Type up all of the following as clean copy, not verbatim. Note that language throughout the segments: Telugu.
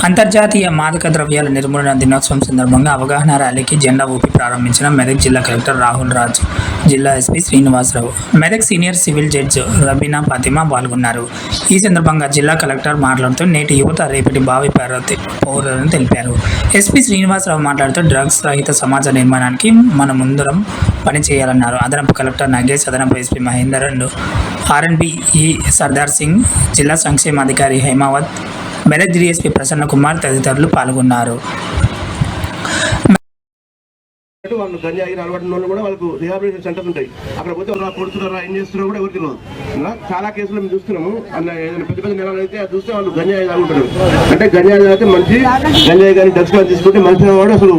అంతర్జాతీయ మాదక ద్రవ్యాల నిర్మూలన దినోత్సవం సందర్భంగా అవగాహన ర్యాలీకి జెండా ఊపి ప్రారంభించిన మెదక్ జిల్లా కలెక్టర్ రాహుల్ రాజ్, జిల్లా SP Srinivasarao, Medak senior civil judge Rabina Fatima పాల్గొన్నారు. ఈ సందర్భంగా జిల్లా కలెక్టర్ మాట్లాడుతూ నేటి యువత రేపటి భావి పౌరులను తెలిపారు. ఎస్పీ శ్రీనివాసరావు మాట్లాడుతూ డ్రగ్స్ రహిత సమాజ నిర్మాణానికి మనముందరం పనిచేయాలన్నారు. అదనపు కలెక్టర్ నాగేష్, అదనపు ఎస్పీ మహేందర్, ఆర్ఎండ్బి సర్దార్ సింగ్, జిల్లా సంక్షేమాధికారి హేమావత్, మెదక్ డిఎస్పీ ప్రసన్న కుమార్ తదితరులు పాల్గొన్నారు. వాళ్ళు గంజాయి అలవాటు వాళ్ళు కూడా వాళ్ళకు రిహాబిలిటేషన్ సెంటర్స్ ఉంటాయి. అక్కడ పోతే కొడుతున్నారా ఏం చేస్తున్నారో కూడా ఎవరికి తెలియదు. చాలా కేసులు మేము చూస్తున్నాము. ఏదైనా పెద్ద పెద్ద నెలలు అయితే చూస్తే వాళ్ళు గంజాయి తాగుంటారు. అంటే గంజాయి తాగితే మనిషి గంజాయి కానీ డ్రగ్స్ కానీ తీసుకుంటే మనిషి వాడు అసలు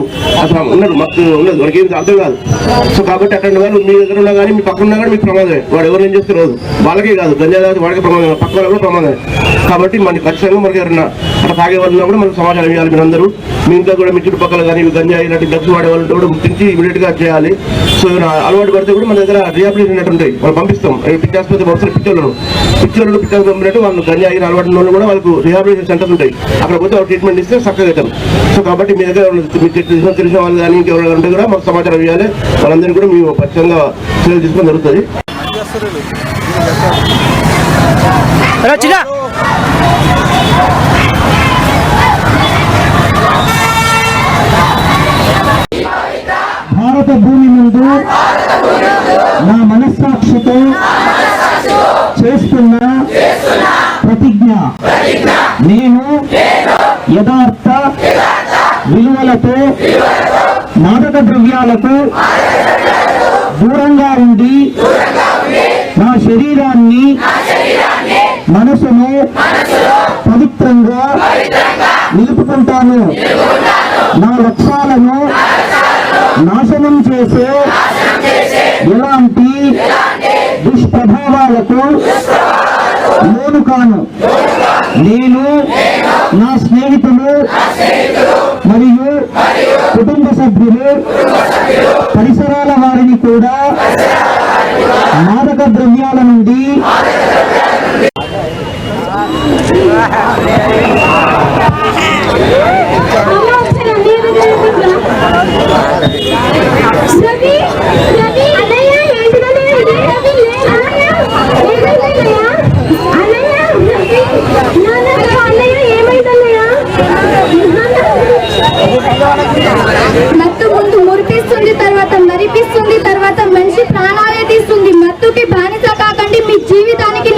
ఉన్నాడు, మాకు ఉన్నది, మనకి ఏమి అర్థం కాదు. సో కాబట్టి అట్లాంటి వాళ్ళు మీ దగ్గర ఉన్నా కానీ మీ పక్కన ఉన్నా కానీ మీకు ప్రమాదమే. వాడు ఎవరు ఏం చేస్తే రోజు వాళ్ళకే కాదు, గంజాయి తాగితే వాడికి ప్రమాదం, పక్క వాళ్ళకి కూడా ప్రమాదమే. కాబట్టి మనకి ఖచ్చితంగా మనకి ఎవరన్నా అట్లా తాగే వాళ్ళు ఉన్నా కూడా మనకు సమాచారం ఇవ్వాలి. మీరు అందరూ మీ ఇంట్లో కూడా మీ చుట్టుపక్కల కానీ గంజాయి ఇలాంటి డ్రగ్స్ వాడే వాళ్ళు కూడా గుర్తించి ఇమీడియట్ గా చేయాలి. సో అలవాటు పడితే కూడా మన దగ్గర రిహాబిలిటేషన్ ఉంటాయి, వాళ్ళు పంపిస్తాం. పిచ్చాసుపత్రి వస్తారు, పిచ్చోళ్ళు పంపినట్టు వాళ్ళు గంజాయి అలవాటు వాళ్ళు కూడా వాళ్ళకు రిహాబిలిటేషన్ సెంటర్స్ ఉంటాయి. అక్కడ పోతే వాళ్ళు ట్రీట్మెంట్ ఇస్తే చక్కగా అవుతాం. సో కాబట్టి మీ దగ్గర తెలిసిన వాళ్ళు కానీ ఇంకెవరైనా ఉంటే కూడా మాకు సమాచారం ఇవ్వాలి. వాళ్ళందరినీ కూడా మేము ఖచ్చితంగా చర్యలు తీసుకోవడం జరుగుతుంది. భారత భూమి ముందు నా మనస్సాక్షితో చేస్తున్న ప్రతిజ్ఞ, నేను యథార్థ విలువలతో మాదక ద్రవ్యాలకు దూరంగా ఉండి నా శరీరాన్ని మనసును పవిత్రంగా నిలుపుకుంటాను. నా లక్ష్యాలను నాశనం చేసే ఎలాంటి దుష్ప్రభావాలకు లోను కాను. నేను నా స్నేహితులు మరియు కుటుంబ సభ్యులు, పరిసరాల వారిని కూడా మాదక ద్రవ్యాల నుండి మత్తు ముందు మురిపిస్తుంది, తర్వాత మరిపిస్తుంది, తర్వాత మనిషి ప్రాణాలే తీస్తుంది. మత్తుకి బానిస కాకండి, మీ జీవితానికి